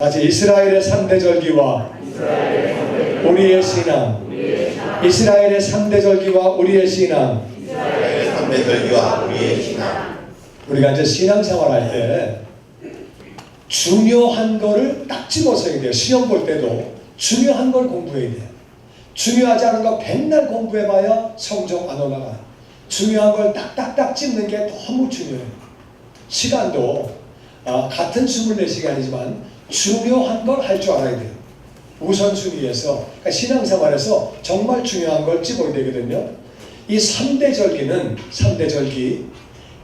같이 이스라엘의 3대 절기와 우리의 신앙. 이스라엘의 3대 절기와 우리의 신앙. 이스라엘의 3대 절기와 우리의 신앙. 우리가 이제 신앙생활 할 때 중요한 거를 딱 집어서 해야 돼요. 시험 볼 때도 중요한 걸 공부해야 돼요. 중요하지 않은 거 백날 공부해봐야 성적 안 올라가요. 중요한 걸 딱딱딱 찝는 게 너무 중요해요. 시간도 같은 24시간이지만 중요한 걸 할 줄 알아야 돼요. 우선순위에서 그러니까 신앙생활에서 정말 중요한 걸 찝어야 되거든요. 이 3대 절기는 3대 절기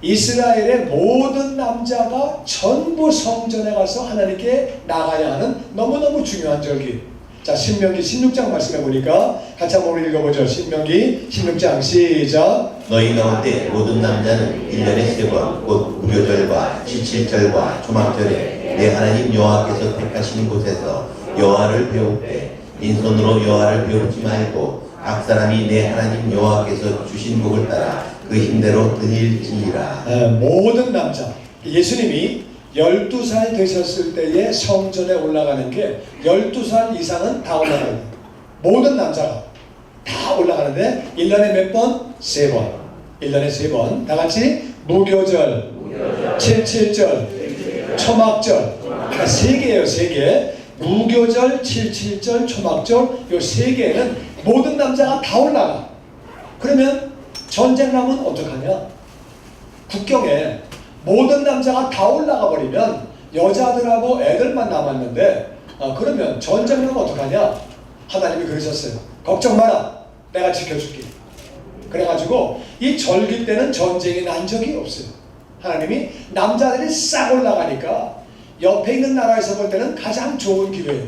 이스라엘의 모든 남자가 전부 성전에 가서 하나님께 나가야 하는 너무너무 중요한 절기. 자, 신명기 16장 말씀해 보니까 같이 한번 읽어보죠. 신명기 16장 시작. 너희 가운데 모든 남자는 1년에 3번 곧 무교절과 지칠절과 초막절에 내 하나님 여호와께서 택하신 곳에서 여호와를 배우되 빈손으로 여호와를 배우지 말고 각 사람이 내 하나님 여호와께서 주신 복을 따라 그 힘대로 드릴지니라. 모든 남자, 예수님이 12살 되셨을 때에 성전에 올라가는 게 12살 이상은 다 올라가요. 모든 남자가 다 올라가는데 1년에 몇 번? 3번. 1년에 3번. 다 같이 무교절, 칠칠절, 초막절. 그러니까 3개예요. 3개. 무교절, 칠칠절, 초막절 요 3개는 모든 남자가 다 올라가. 그러면 전쟁 나면 어떡하냐? 국경에 모든 남자가 다 올라가 버리면 여자들하고 애들만 남았는데 그러면 전쟁 나면 어떡하냐? 하나님이 그러셨어요. 걱정 마라. 내가 지켜줄게. 그래가지고 이 절기 때는 전쟁이 난 적이 없어요. 하나님이 남자들이 싹 올라가니까 옆에 있는 나라에서 볼 때는 가장 좋은 기회예요.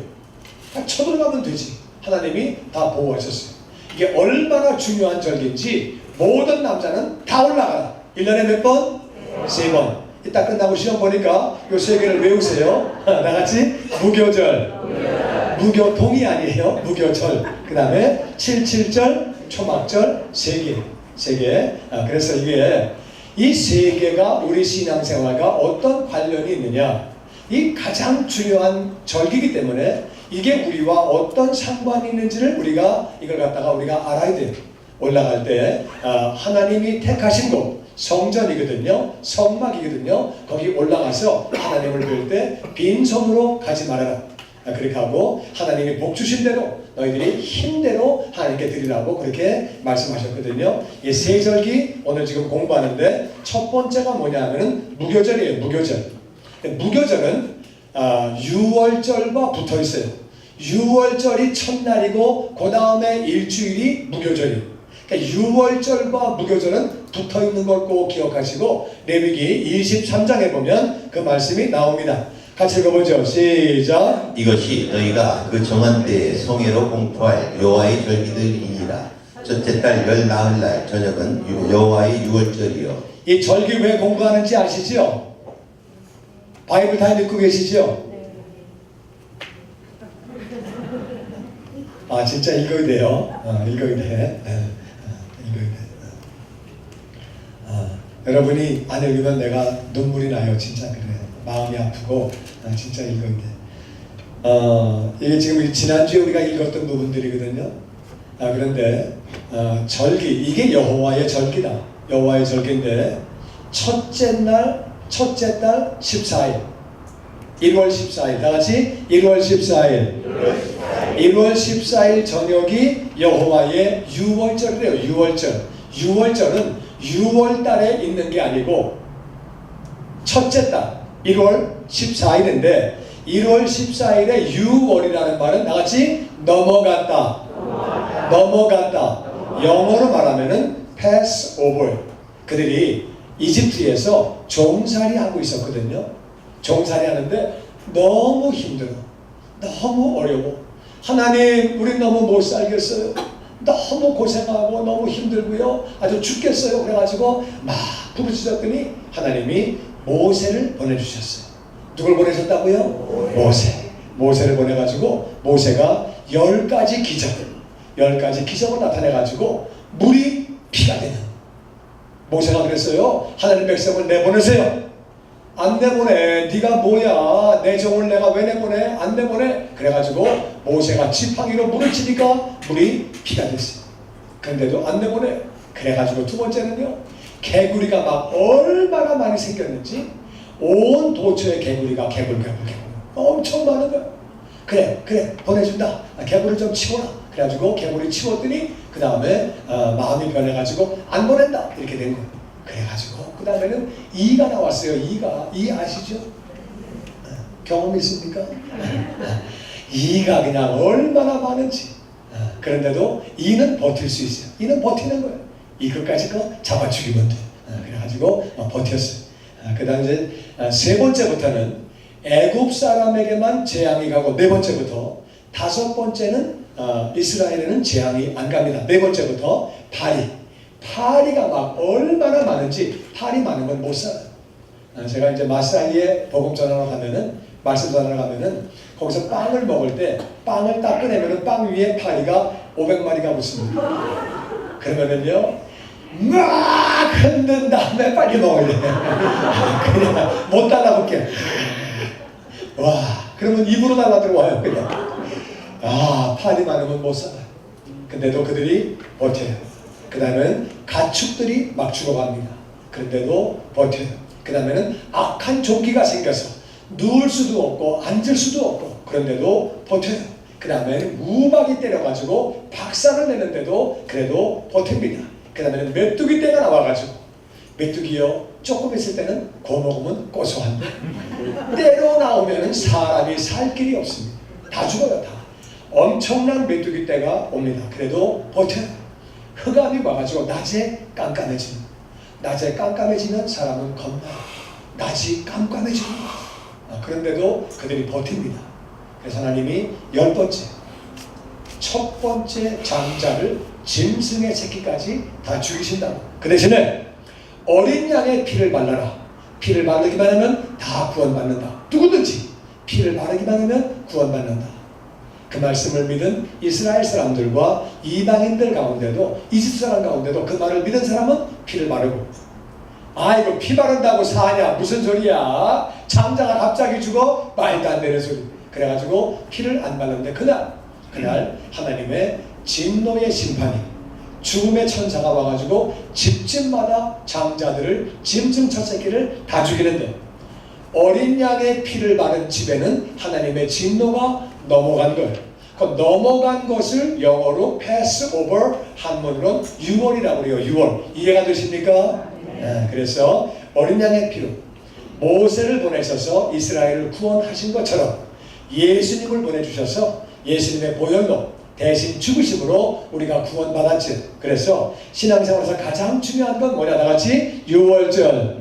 쳐들어가면 되지. 하나님이 다 보호하셨어요. 이게 얼마나 중요한 절기인지 모든 남자는 다 올라가라. 1년에 몇 번? 3번. 이따 끝나고 시험 보니까 요 3개를 외우세요. 다 같이 무교절. 무교동이 아니에요. 무교절. 그 다음에 칠칠절, 초막절 3개. 3개. 그래서 이게 이 3개가 우리 신앙생활과 어떤 관련이 있느냐. 이 가장 중요한 절기이기 때문에 이게 우리와 어떤 상관이 있는지를 우리가 이걸 갖다가 우리가 알아야 돼요. 올라갈 때 하나님이 택하신 곳 성전이거든요. 성막이거든요. 거기 올라가서 하나님을 뵐 때 빈손으로 가지 말아라. 그렇게 하고 하나님이 복 주신 대로 너희들이 힘대로 하나님께 드리라고 그렇게 말씀하셨거든요. 이 세 절기 오늘 지금 공부하는데 첫 번째가 뭐냐면은 무교절이에요. 무교절. 무교절은 6월절과 붙어 있어요. 6월절이 첫날이고 그 다음에 일주일이 무교절이에요. 그러니까 6월절과 무교절은 붙어 있는 걸 꼭 기억하시고 레위기 23장에 보면 그 말씀이 나옵니다. 같이 읽어보죠. 시작. 이것이 너희가 그 정한 때에 성회로 공포할 여호와의 절기들이니라. 첫째 달 열 나흘날 저녁은 여호와의 유월절이요. 이 절기 왜 공부하는지 아시죠? 바이블 다 읽고 계시죠? 아 진짜 읽어야 돼요. 읽어야 돼. 읽어야 돼. 여러분이 안 읽으면 내가 눈물이 나요. 진짜 그래요. 마음이 아프고 진짜 읽어야 돼. 이게 지금 지난주에 우리가 읽었던 부분들이거든요. 그런데 절기 이게 여호와의 절기다. 여호와의 절기인데 첫째 달 14일 1월 14일 다같이 1월 14일 1월 14일 저녁이 여호와의 유월절이래요. 유월절. 유월절은 6월달에 있는 게 아니고 첫째 달 1월 14일인데 1월 14일에 유월이라는 말은 다같이 넘어갔다. 영어로 말하면은 pass over. 그들이 이집트에서 종살이 하고 있었거든요. 종살이 하는데 너무 힘들어. 너무 어려워. 하나님 우리 너무 못 살겠어요. 너무 고생하고 너무 힘들고요. 아주 죽겠어요. 그래가지고 막 부르짖었더니 하나님이 모세를 보내주셨어요. 누굴 보내셨다고요? 모세를 보내가지고 모세가 10가지 기적을 나타내가지고 물이 피가 되는. 모세가 그랬어요. 하나님 백성을 내보내세요. 안 내보내. 네가 뭐야? 내 종을 내가 왜 내보내? 안 내보내. 그래가지고 모세가 지팡이로 물을 치니까 물이 피가 됐어요. 그런데도 안 내보내. 그래가지고 두 번째는요, 개구리가 막 얼마나 많이 생겼는지 온 도처에 개구리가 개굴 엄청 많은 거야. 그래 보내준다. 개구리 좀 치워라. 그래가지고 개구리 치웠더니 그 다음에 마음이 변해가지고 안 보낸다 이렇게 된 거예요. 그래가지고 그 다음에는 이가 나왔어요. 이 아시죠? 경험 있습니까? 이가 그냥 얼마나 많은지. 그런데도 이는 버틸 수 있어요. 이는 버티는 거예요. 이 끝까지 거 잡아 죽이면 돼. 그래가지고 버텼어요. 그 다음 이제 세 번째부터는 애굽 사람에게만 재앙이 가고 네 번째부터 다섯 번째는 이스라엘에는 재앙이 안 갑니다. 네 번째부터 파리가 막 얼마나 많은지 파리 많으면 못 살아요. 제가 이제 마사이에 복음 전하러 가면은 말씀 전하러 가면은 거기서 빵을 먹을 때 빵을 딱 꺼내면은 빵 위에 파리가 500마리가 붙습니다. 그러면은요 막 흔든 다음에 빨리 먹어야 돼. 그냥 못 달라붙게. 와, 그러면 입으로 달라 들어와요 그냥. 파리 많으면 못 살아요. 근데도 그들이 버텨요. 그 다음에는 가축들이 막 죽어갑니다. 그런데도 버텨요. 그 다음에는 악한 종기가 생겨서 누울 수도 없고 앉을 수도 없고 그런데도 버텨요. 그 다음에는 우박이 때려가지고 박살을 내는데도 그래도 버팁니다. 그 다음에는 메뚜기 떼가 나와가지고 메뚜기요 조금 있을 때는 구워 먹으면 고소한데 때로 나오면 사람이 살 길이 없습니다. 다 죽어요. 다 엄청난 메뚜기 떼가 옵니다. 그래도 버텨요. 흑암이 와가지고 낮에 깜깜해집니다. 낮에 깜깜해지면 사람은 겁나요. 낮이 깜깜해집니다. 그런데도 그들이 버팁니다. 그래서 하나님이 첫 번째 장자를 짐승의 새끼까지 다 죽이신다고. 그 대신에 어린 양의 피를 발라라. 피를 바르기만 하면 다 구원받는다. 누구든지 피를 바르기만 하면 구원받는다. 그 말씀을 믿은 이스라엘 사람들과 이방인들 가운데도 이집 사람 가운데도 그 말을 믿은 사람은 피를 바르고 이거 피 바른다고 사냐 무슨 소리야. 장자가 갑자기 죽어 말도 안 되는 소리. 그래가지고 피를 안 바르는데 그날 하나님의 진노의 심판이 죽음의 천사가 와가지고 집집마다 장자들을 짐승 첫 새끼를 다 죽이는데 어린 양의 피를 바른 집에는 하나님의 진노가 넘어간 거예요. 그 넘어간 것을 영어로 pass over, 한문으로 유월이라고 그래요. 유월. 이해가 되십니까? 그래서 어린 양의 피로 모세를 보내셔서 이스라엘을 구원하신 것처럼 예수님을 보내주셔서 예수님의 보혈로 대신 죽으심으로 우리가 구원받았죠. 그래서 신앙생활에서 가장 중요한 건 뭐냐? 다같이 유월절.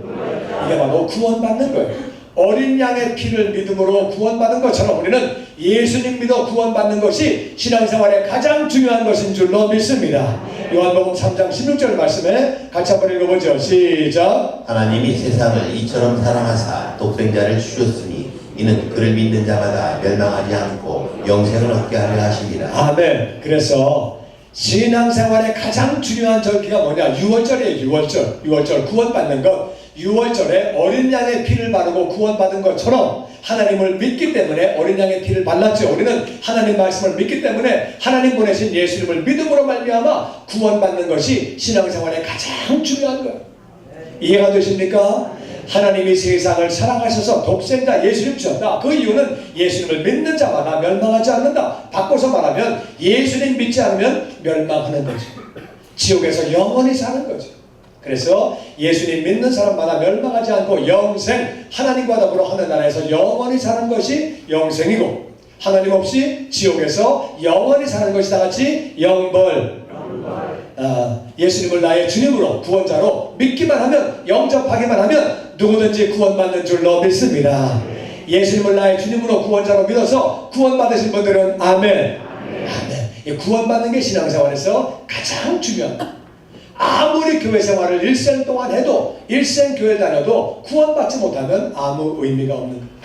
이게 바로 구원받는 거예요. 어린 양의 피를 믿음으로 구원받은 것처럼 우리는 예수님 믿어 구원받는 것이 신앙생활의 가장 중요한 것인 줄로 믿습니다. 요한복음 3장 16절 말씀에 같이 한번 읽어보죠. 시작. 하나님이 세상을 이처럼 사랑하사 독생자를 주셨으니 이는 그를 믿는 자마다 멸망하지 않고 영생을 얻게 하려 하심이라. 아멘. 그래서 신앙생활의 가장 중요한 절기가 뭐냐? 유월절이에요. 유월절 구원받는 것. 유월절에 어린 양의 피를 바르고 구원받은 것처럼 하나님을 믿기 때문에 어린 양의 피를 발랐죠. 우리는 하나님 말씀을 믿기 때문에 하나님 보내신 예수님을 믿음으로 말미암아 구원받는 것이 신앙생활의 가장 중요한 거예요. 이해가 되십니까? 하나님이 세상을 사랑하셔서 독생자 예수님 주셨다. 그 이유는 예수님을 믿는 자마다 멸망하지 않는다. 바꿔서 말하면 예수님 믿지 않으면 멸망하는 거죠. 지옥에서 영원히 사는 거죠. 그래서 예수님 믿는 사람마다 멸망하지 않고 영생, 하나님과 더불어 하늘나라에서 영원히 사는 것이 영생이고 하나님 없이 지옥에서 영원히 사는 것이 다같이 영벌. 예수님을 나의 주님으로 구원자로 믿기만 하면 영접하기만 하면 누구든지 구원받는 줄로 믿습니다. 예수님을 나의 주님으로 구원자로 믿어서 구원받으신 분들은 아멘. 아멘. 구원받는 게 신앙생활에서 가장 중요합니다. 아무리 교회 생활을 일생 동안 해도 일생 교회 다녀도 구원받지 못하면 아무 의미가 없는 거예요.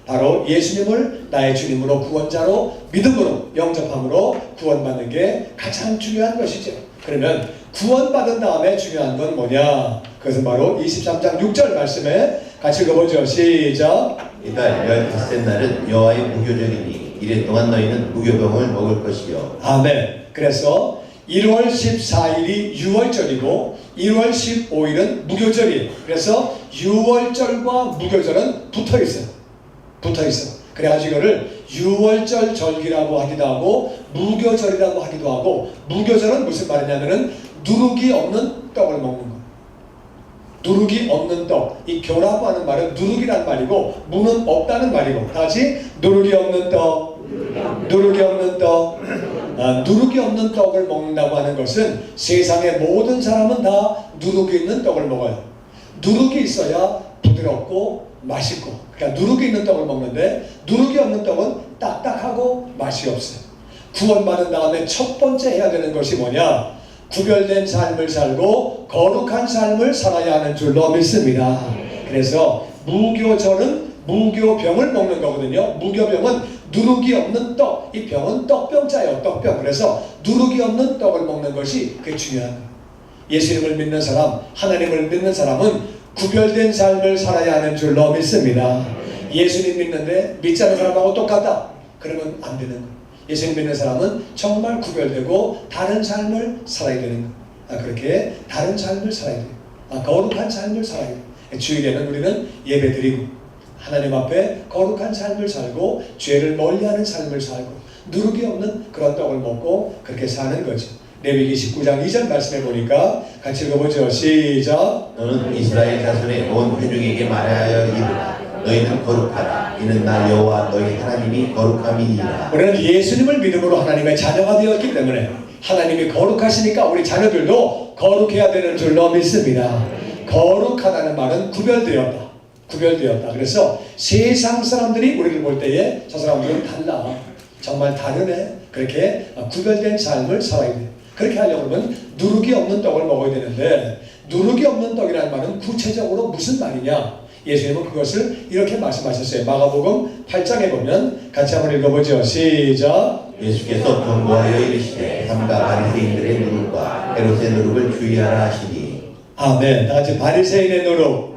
바로 예수님을 나의 주님으로 구원자로 믿음으로 영접함으로 구원받는 게 가장 중요한 것이죠. 그러면 구원받은 다음에 중요한 건 뭐냐? 그것은 바로 23장 6절 말씀에 같이 읽어보죠. 시작. 이달 15째 날은 여호와의 무교절이니 이래 동안 너희는 무교병을 먹을 것이요. 아멘. 그래서 1월 14일이 6월절이고 1월 15일은 무교절이에요. 그래서 6월절과 무교절은 붙어 있어요. 붙어 있어. 그래가지고 이거를 6월절 절기라고 하기도 하고 무교절이라고 하기도 하고, 무교절은 무슨 말이냐면은 누룩이 없는 떡을 먹는 거예요. 누룩이 없는 떡. 이 교라고 하는 말은 누룩이라는 말이고 무는 없다는 말이고, 다시 누룩이 없는 떡. 누룩이 없는 떡. 누룩이 없는 떡을 먹는다고 하는 것은 세상의 모든 사람은 다 누룩이 있는 떡을 먹어요. 누룩이 있어야 부드럽고 맛있고, 그러니까 누룩이 있는 떡을 먹는데 누룩이 없는 떡은 딱딱하고 맛이 없어요. 구원받은 다음에 첫 번째 해야 되는 것이 뭐냐? 구별된 삶을 살고 거룩한 삶을 살아야 하는 줄로 믿습니다. 그래서 무교절은 무교병을 먹는 거거든요. 무교병은 누룩이 없는 떡. 이 병은 떡병자예요. 떡병. 그래서 누룩이 없는 떡을 먹는 것이 그게 중요한 거예요. 예수님을 믿는 사람, 하나님을 믿는 사람은 구별된 삶을 살아야 하는 줄로 믿습니다. 예수님 믿는데 믿지 않는 사람하고 똑같다, 그러면 안 되는 거예요. 예수님 믿는 사람은 정말 구별되고 다른 삶을 살아야 되는 거예요. 그렇게 다른 삶을 살아야 돼요. 거룩한 삶을 살아야 돼요. 주일에는 우리는 예배드리고 하나님 앞에 거룩한 삶을 살고 죄를 멀리하는 삶을 살고 누룩이 없는 그런 떡을 먹고 그렇게 사는 거죠. 레위기 19장 2절 말씀해 보니까 같이 읽어보죠. 시작. 너는 이스라엘 자손의 온 회중에게 말하여 이르라. 너희는 거룩하라. 이는 나 여호와 너희 하나님이 거룩함이니라. 우리는 예수님을 믿음으로 하나님의 자녀가 되었기 때문에 하나님이 거룩하시니까 우리 자녀들도 거룩해야 되는 줄로 믿습니다. 거룩하다는 말은 구별되었다. 구별되었다. 그래서 세상 사람들이 우리를 볼 때에 저 사람들은 달라. 정말 다르네. 그렇게 구별된 삶을 살아야 돼. 그렇게 하려고 하면 누룩이 없는 떡을 먹어야 되는데, 누룩이 없는 떡이라는 말은 구체적으로 무슨 말이냐? 예수님은 그것을 이렇게 말씀하셨어요. 마가복음 8장에 보면 같이 한번 읽어보죠. 시작. 예수께서 경고하여 이르시되 삼가 바리새인들의 누룩과 헤롯의 누룩을 주의하라 하시니. 아멘. 다 같이 바리새인의 누룩,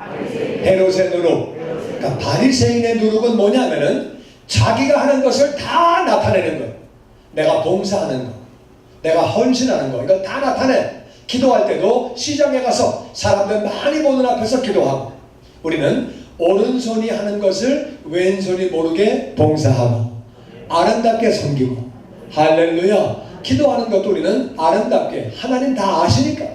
헤롯의 누룩. 그러니까 바리새인의 누룩은 뭐냐면은 자기가 하는 것을 다 나타내는 거예요. 내가 봉사하는 거, 내가 헌신하는 거, 이거 다 나타내. 기도할 때도 시장에 가서 사람들 많이 보는 앞에서 기도하고, 우리는 오른손이 하는 것을 왼손이 모르게 봉사하고 아름답게 섬기고, 할렐루야. 기도하는 것도 우리는 아름답게, 하나님 다 아시니까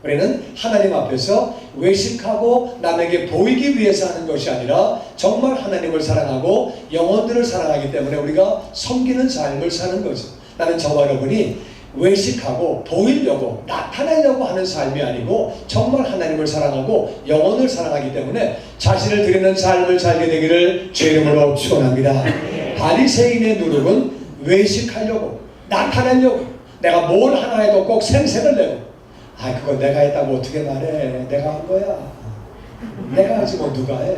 우리는 하나님 앞에서 외식하고 남에게 보이기 위해서 하는 것이 아니라 정말 하나님을 사랑하고 영혼들을 사랑하기 때문에 우리가 섬기는 삶을 사는 거죠. 나는 저와 여러분이 외식하고 보이려고 나타내려고 하는 삶이 아니고 정말 하나님을 사랑하고 영혼을 사랑하기 때문에 자신을 드리는 삶을 살게 되기를 주 이름으로 축원합니다. 바리새인의 누룩은 외식하려고 나타내려고, 내가 뭘 하나 해도 꼭 생색을 내고, 그거 내가 했다고 어떻게 말해, 내가 한 거야, 내가 하지 뭐 누가 해,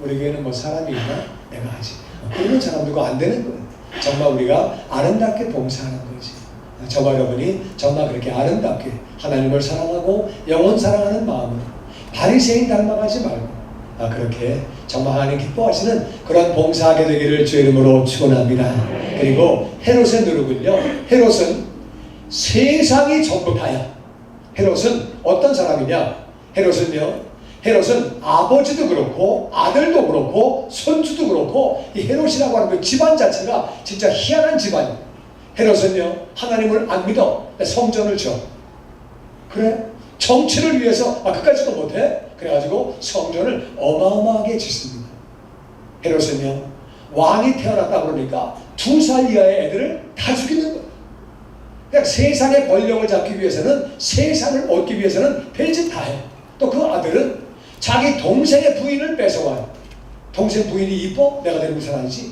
우리 교회는 뭐 사람이 있나, 내가 하지. 그런 사람들과 안 되는 거예요. 정말 우리가 아름답게 봉사하는 거지. 저와 여러분이 정말 그렇게 아름답게 하나님을 사랑하고 영혼 사랑하는 마음으로 바리새인 닮아가지 말고 그렇게 정말 하나님 기뻐하시는 그런 봉사하게 되기를 주 이름으로 축원합니다. 그리고 헤롯의 누룩은요, 헤롯은 세상이 전부 다야. 헤롯은 어떤 사람이냐? 헤롯은 아버지도 그렇고 아들도 그렇고 손주도 그렇고, 이 헤롯이라고 하는 그 집안 자체가 진짜 희한한 집안이에요. 헤롯은요, 하나님을 안 믿어. 성전을 줘. 그래? 정치를 위해서 그까지도 못해? 그래가지고 성전을 어마어마하게 짓습니다. 헤롯은요, 왕이 태어났다 그러니까 2살 이하의 애들을 다 죽이는 거예요. 그냥 세상의 권력을 잡기 위해서는, 세상을 얻기 위해서는 별짓 다 해. 또 그 아들은 자기 동생의 부인을 뺏어와요. 동생 부인이 이뻐? 내가 데리고 살아야지.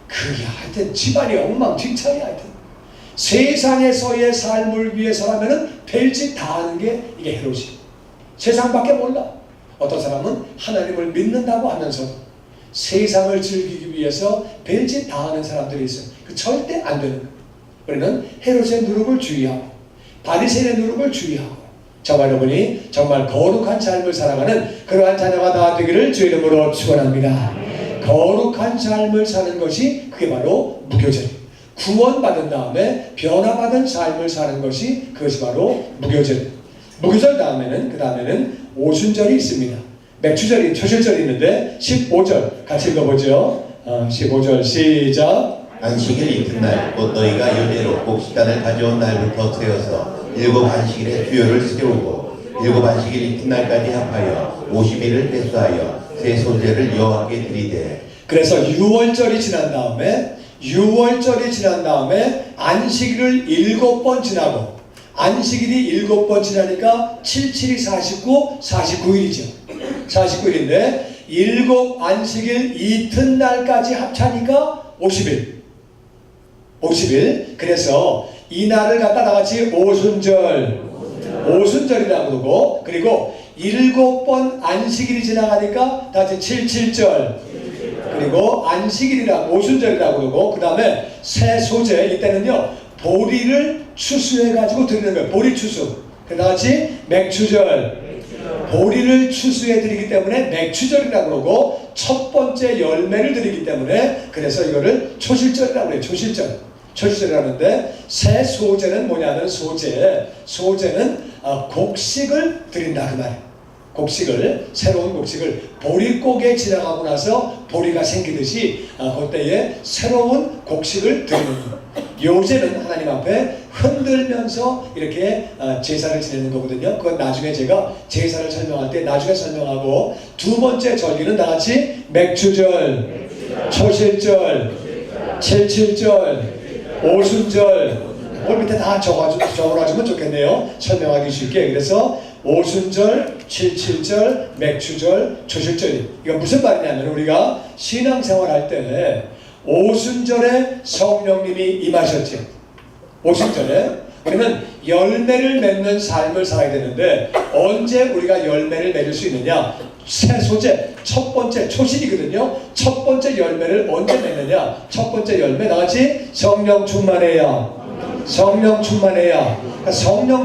그게 하여튼 집안이 엉망진창이야. 하여튼 세상에서의 삶을 위해서라면은 별짓 다 하는 게 이게 헤롯이에요. 세상밖에 몰라. 어떤 사람은 하나님을 믿는다고 하면서 세상을 즐기기 위해서 별짓 다 하는 사람들이 있어요. 그 절대 안 되는 거예요. 우리는 헤롯의 누룩을 주의하고 바리새인의 누룩을 주의하고 저와 여러분이 정말 거룩한 삶을 살아가는 그러한 자녀가 다 되기를 주의 이름으로 축원합니다. 거룩한 삶을 사는 것이 그게 바로 무교절이에요. 구원받은 다음에 변화받은 삶을 사는 것이 그것이 바로 무교절이에요. 무교절 다음에는 그 다음에는 오순절이 있습니다. 맥추절이 초실절이 있는데 15절 같이 읽어보죠. 15절 시작. 안식일 이튿날 곧 너희가 연례로 곡식단을 가져온 날부터 세어서 7안식일의 주요를 세우고 7안식일 이튿날까지 합하여 50일을 회수하여 새 소제를 여호와께 드리되. 그래서 6월절이 지난 다음에 안식일을 7번 지나고 안식일이 7번 지나니까 7, 7이 49, 49일이죠. 49일인데 7 안식일 이튿날까지 합차니까 50일. 그래서 이 날을 갖다 나같이 오순절이라고 그러고, 그리고 7번 안식일이 지나가니까 다같이 7절, 그리고 안식일이라고 오순절이라고 그러고, 그 다음에 새 소제, 이때는요 보리를 추수해 가지고 드리는 거예요. 보리 추수. 그 다같이 맥추절, 보리를 추수해 드리기 때문에 맥추절이라고 그러고, 첫 번째 열매를 드리기 때문에 그래서 이거를 초실절이라고 해요. 초실절이라는데, 새 소제는 뭐냐면 소제는 곡식을 드린다 그 말이에요. 새로운 곡식을 보릿고개 지나가고 나서 보리가 생기듯이 그때에 새로운 곡식을 드리는 거예요. 요제는 하나님 앞에 흔들면서 이렇게 제사를 지내는 거거든요. 그건 나중에 제가 제사를 설명할 때 나중에 설명하고, 두 번째 절기는 다같이 맥추절, 초실절, 7절, 오순절, 올 밑에 다 적어놔주면 좋겠네요. 설명하기 쉽게. 그래서 오순절, 7절, 맥추절, 초실절. 이건 무슨 말이냐면, 우리가 신앙생활 할 때 오순절에 성령님이 임하셨죠. 오순절에 우리는 열매를 맺는 삶을 살아야 되는데, 언제 우리가 열매를 맺을 수 있느냐? 새 소제, 첫 번째 초실이거든요. 첫 번째 열매를 언제 맺느냐? 첫 번째 열매 나같이 성령 충만해야. 성령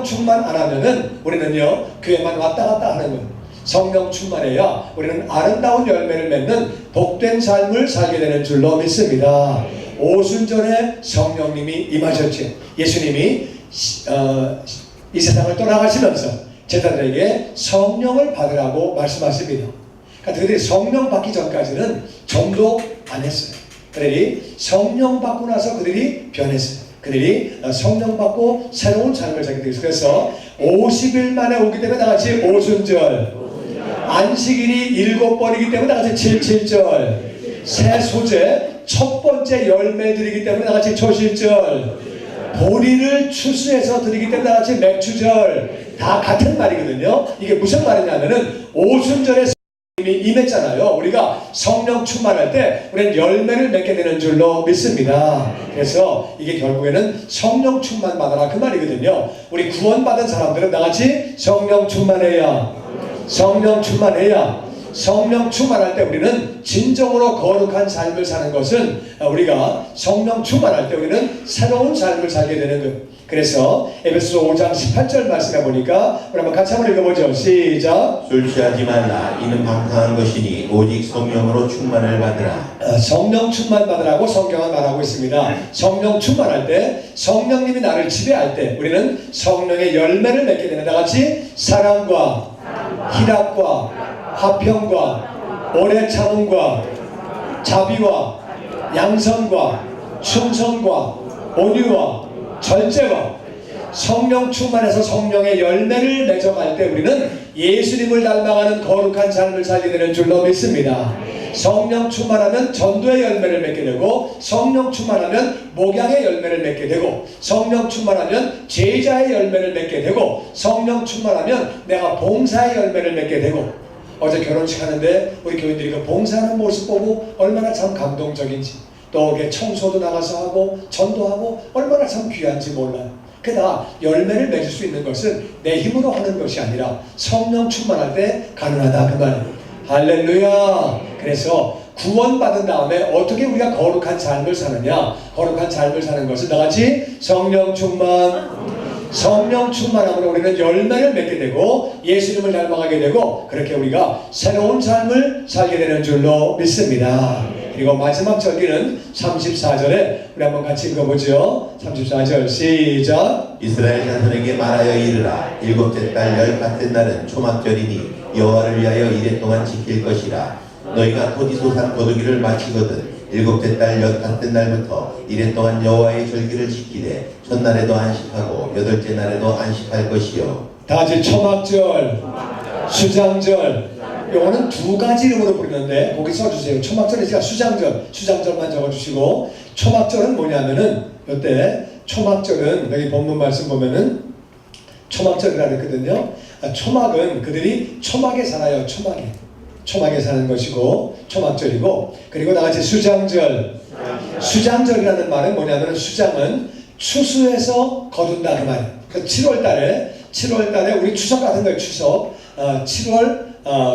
충만 안 하면은 우리는요 교회만 왔다 갔다 하는 거예요. 성령 충만해야 우리는 아름다운 열매를 맺는 복된 삶을 살게 되는 줄로 믿습니다. 오순절에 성령님이 임하셨죠. 예수님이 이 세상을 떠나가시면서 제자들에게 성령을 받으라고 말씀하십니다. 그러니까 그들이 성령 받기 전까지는 전도 안 했어요. 그들이 성령 받고 나서 그들이 변했어요. 그들이 성령 받고 새로운 삶을 살게 되었어요. 그래서 50일 만에 오기 때문에 다같이 오순절, 안식일이 7번이기 때문에 다같이 7절, 새 소제, 첫 번째 열매 드리기 때문에 다같이 초실절, 보리를 추수해서 드리기 때문에 다같이 맥추절. 다 같은 말이거든요. 이게 무슨 말이냐면은 오순절에 성령님이 임했잖아요. 우리가 성령 충만할 때 우리는 열매를 맺게 되는 줄로 믿습니다. 그래서 이게 결국에는 성령 충만 받아라 그 말이거든요. 우리 구원받은 사람들은 다같이 성령 충만해야. 성령 충만할 때 우리는 진정으로 거룩한 삶을 사는 것은, 우리가 성령 충만할 때 우리는 새로운 삶을 살게 되는 거예요. 그래서 에베소서 5장 18절 말씀해 보니까 우리 한번 같이 한번 읽어보죠. 시작. 술 취하지 말라. 이는 방탕한 것이니 오직 성령으로 충만을 받으라. 성령 충만 받으라고 성경은 말하고 있습니다. 성령 충만할 때, 성령님이 나를 지배할 때 우리는 성령의 열매를 맺게 되는 다같이 사랑과 희락과 화평과 오래 참음과 자비와 양선과 충성과 온유와 절제와. 성령 충만해서 성령의 열매를 맺어갈 때 우리는 예수님을 닮아가는 거룩한 삶을 살게 되는 줄로 믿습니다. 성령 충만하면 전도의 열매를 맺게 되고, 성령 충만하면 목양의 열매를 맺게 되고, 성령 충만하면 제자의 열매를 맺게 되고, 성령 충만하면 내가 봉사의 열매를 맺게 되고. 어제 결혼식 하는데 우리 교인들이 그 봉사하는 모습 보고 얼마나 참 감동적인지, 또 청소도 나가서 하고 전도하고 얼마나 참 귀한지 몰라요. 그 다 열매를 맺을 수 있는 것은 내 힘으로 하는 것이 아니라 성령 충만할 때 가능하다 그 말이에요. 할렐루야. 그래서 구원받은 다음에 어떻게 우리가 거룩한 삶을 사느냐? 거룩한 삶을 사는 것은 나같이 성령 충만, 성령 충만함으로 우리는 열매를 맺게 되고 예수님을 닮아가게 되고 그렇게 우리가 새로운 삶을 살게 되는 줄로 믿습니다. 그리고 마지막 절기는 34절에 우리 한번 같이 읽어보죠. 34절 시작. 이스라엘 자손에게 말하여 이르라. 일곱째 달 열 같은 날은 초막절이니 여호와를 위하여 이레 동안 지킬 것이라. 너희가 토지 소산 거두기를 마치거든 일곱째 달 열 같은 날부터 이레 동안 여호와의 절기를 지키되 첫날에도 안식하고 여덟째 날에도 안식할 것이요. 다 같이 초막절, 수장절. 요거는 두 가지 이름으로 부르는데 거기 써주세요. 초막절이 제가 수장절만 적어주시고, 초막절은 뭐냐면은 이때 초막절은 여기 본문 말씀 보면은 초막절이라 그랬거든요. 초막은 그들이 초막에 살아요. 초막에 사는 것이고 초막절이고, 그리고 나같이 수장절. 수장절이라는 말은 뭐냐면 수장은 추수해서 거둔다 그 말이에요. 그 7월달에 우리 추석 같은 거예요. 추석 7월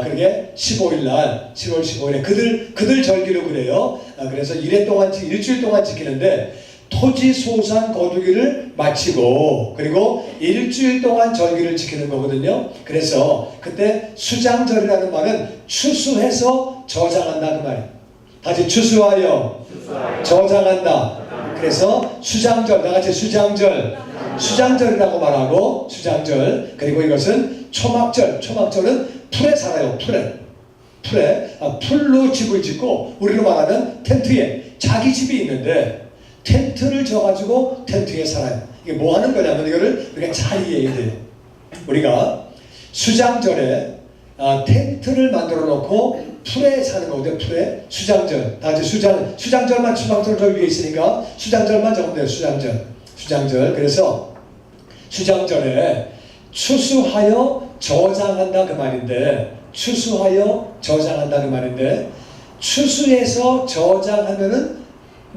그게 15일 날 7월 15일에 그들 절기로 그래요. 그래서 일주일 동안 지키는데 토지 소산 거두기를 마치고 그리고 일주일 동안 절기를 지키는 거거든요. 그래서 그때 수장절이라는 말은 추수해서 저장한다 그 말이에요. 다시 추수하여 저장한다. 그래서 수장절, 나같이 수장절이라고 말하고 수장절. 그리고 이것은 초막절은 풀에 살아요. 풀로 집을 짓고 우리로 말하는 텐트에 자기 집이 있는데 텐트를 져가지고 텐트에 살아요. 이게 뭐 하는 거냐면 이거를 우리가 잘 이해해야 돼요. 우리가 수장절에 텐트를 만들어 놓고 풀에 사는 거거든요. 풀에 수장절. 다 같이 수장절만 초막절 저 위에 있으니까 수장절만 적으면 돼요. 수장절. 그래서 수장절에 추수하여 저장한다 그 말인데 추수해서 저장하면은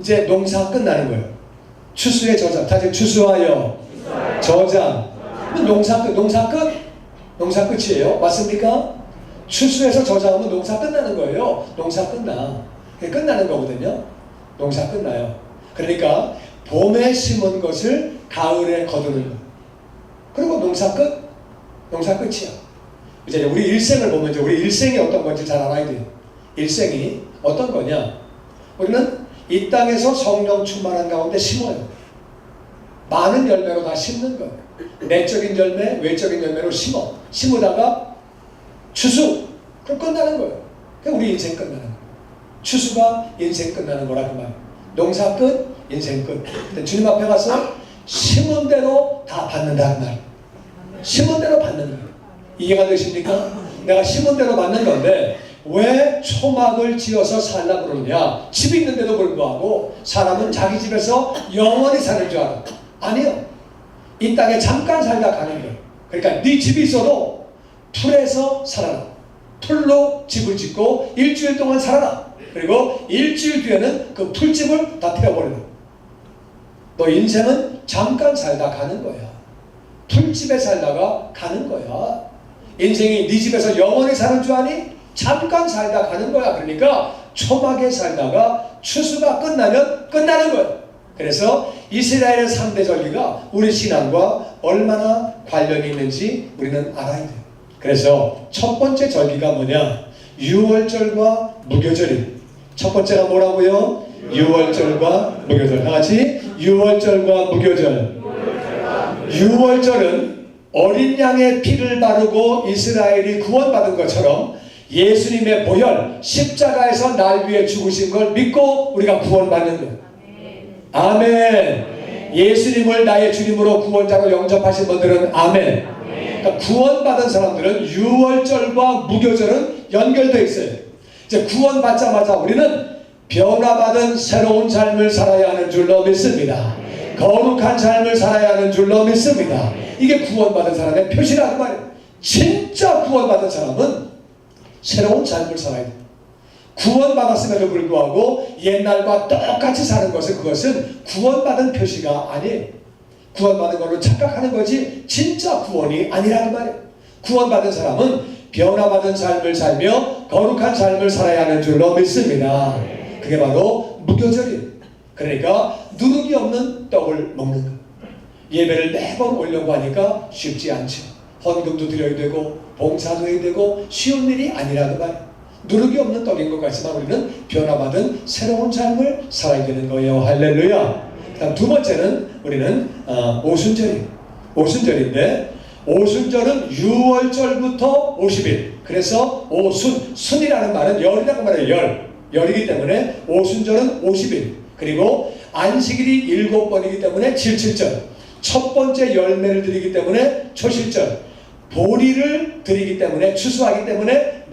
이제 농사 끝나는 거예요. 추수해 저장. 다시 추수하여 저장. 농사 끝이에요. 맞습니까? 추수해서 저장하면 농사 끝나는 거예요. 농사 끝나는 거거든요. 농사 끝나요. 그러니까 봄에 심은 것을 가을에 거두는 거예요. 그리고 농사 끝이야. 이제 우리 일생을 보면 이제 우리 일생이 어떤 건지 잘 알아야 돼요. 일생이 어떤 거냐? 우리는 이 땅에서 성령 충만한 가운데 심어요. 많은 열매로 다 심는 거예요. 내적인 열매, 외적인 열매로 심으다가 추수, 그럼 끝나는 거예요. 그럼 우리 인생 끝나는 거예요. 추수가 인생 끝나는 거라 그 말. 농사 끝, 인생 끝. 근데 주님 앞에 가서 심은 대로 다 받는다 그 말. 심은 대로 받는 거예요. 이해가 되십니까? 내가 심은 대로 받는 건데 왜 초막을 지어서 살라고 그러느냐? 집이 있는데도 불구하고 사람은 자기 집에서 영원히 사는 줄 알아. 아니요. 이 땅에 잠깐 살다 가는 거예요. 그러니까 네 집이 있어도 풀에서 살아라. 풀로 집을 짓고 일주일 동안 살아라. 그리고 일주일 뒤에는 그 풀집을 다 태워버려라. 너 인생은 잠깐 살다 가는 거야. 풀집에 살다가 가는 거야. 인생이 네 집에서 영원히 사는 줄 아니? 잠깐 살다 가는 거야. 그러니까 초막에 살다가 추수가 끝나면 끝나는 거야. 그래서 이스라엘의 3대 절기가 우리 신앙과 얼마나 관련이 있는지 우리는 알아야 돼요. 그래서 첫 번째 절기가 뭐냐? 유월절과 무교절이. 첫 번째가 뭐라고요? 유월절과 무교절. 다 같이 유월절과 무교절. 유월절은 어린 양의 피를 바르고 이스라엘이 구원받은 것처럼 예수님의 보혈, 십자가에서 날 위해 죽으신 걸 믿고 우리가 구원받는 거예요. 아멘. 예수님을 나의 주님으로 구원자로 영접하신 분들은 아멘. 그러니까 구원받은 사람들은 유월절과 무교절은 연결되어 있어요. 이제 구원받자마자 우리는 변화받은 새로운 삶을 살아야 하는 줄로 믿습니다. 거룩한 삶을 살아야 하는 줄로 믿습니다. 이게 구원받은 사람의 표시라는 말이에요. 진짜 구원받은 사람은 새로운 삶을 살아야 돼요. 구원받았음에도 불구하고 옛날과 똑같이 사는 그것은 구원받은 표시가 아니에요. 구원받은 걸로 착각하는 거지 진짜 구원이 아니라는 말이에요. 구원받은 사람은 변화받은 삶을 살며 거룩한 삶을 살아야 하는 줄로 믿습니다. 그게 바로 무교절이에요. 그러니까 누룩이 없는 떡을 먹는 것. 예배를 매번 오려고 하니까 쉽지 않죠. 헌금도 드려야 되고 봉사도 해야 되고 쉬운 일이 아니라 그 말. 누룩이 없는 떡인 것 같지만 우리는 변화받은 새로운 삶을 살아야 되는 거예요. 할렐루야. 그다음 두 번째는 우리는 오순절인데 오순절은 6월절부터 50일. 그래서 순이라는 말은 열이라고 말해요. 열이기 때문에 오순절은 50일. 그리고 안식일이 7번이기 때문에 77절. 첫 번째 열매를 드리기 때문에 초실절. 보리를 드리기 때문에 추수하기 때문에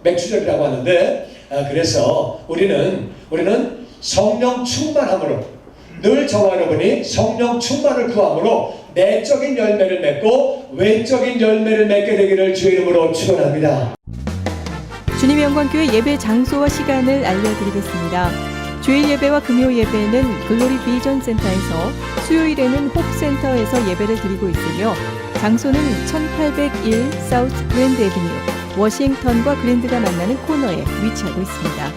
맥추절이라고 하는데, 그래서 우리는 성령 충만함으로, 늘 저와 여러분이 성령 충만을 구함으로 내적인 열매를 맺고 외적인 열매를 맺게 되기를 주의 이름으로 축원합니다. 주님의 영광교회 예배 장소와 시간을 알려드리겠습니다. 주일 예배와 금요 예배는 글로리 비전 센터에서, 수요일에는 홉센터에서 예배를 드리고 있으며 장소는 1801 사우스 그랜드 애비뉴 워싱턴과 그랜드가 만나는 코너에 위치하고 있습니다.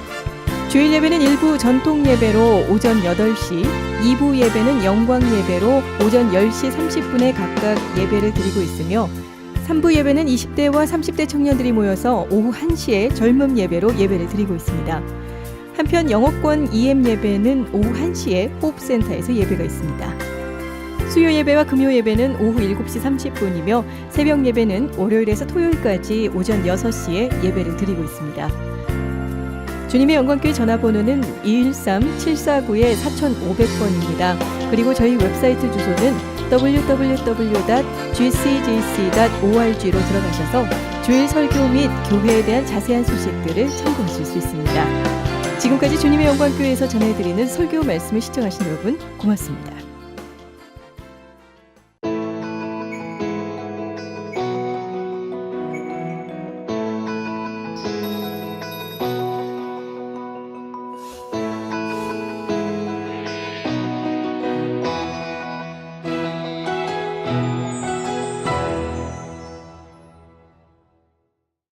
주일 예배는 1부 전통 예배로 오전 8시, 2부 예배는 영광 예배로 오전 10시 30분에 각각 예배를 드리고 있으며 3부 예배는 20대와 30대 청년들이 모여서 오후 1시에 젊음 예배로 예배를 드리고 있습니다. 한편 영어권 EM 예배는 오후 1시에 호흡센터에서 예배가 있습니다. 수요 예배와 금요 예배는 오후 7시 30분이며 새벽 예배는 월요일에서 토요일까지 오전 6시에 예배를 드리고 있습니다. 주님의 영광교회 전화번호는 213-749-4500번입니다. 그리고 저희 웹사이트 주소는 www.gcjc.org로 들어가셔서 주일 설교 및 교회에 대한 자세한 소식들을 참고하실 수 있습니다. 지금까지 주님의 영광교회에서 전해드리는 설교 말씀을 시청하신 여러분 고맙습니다.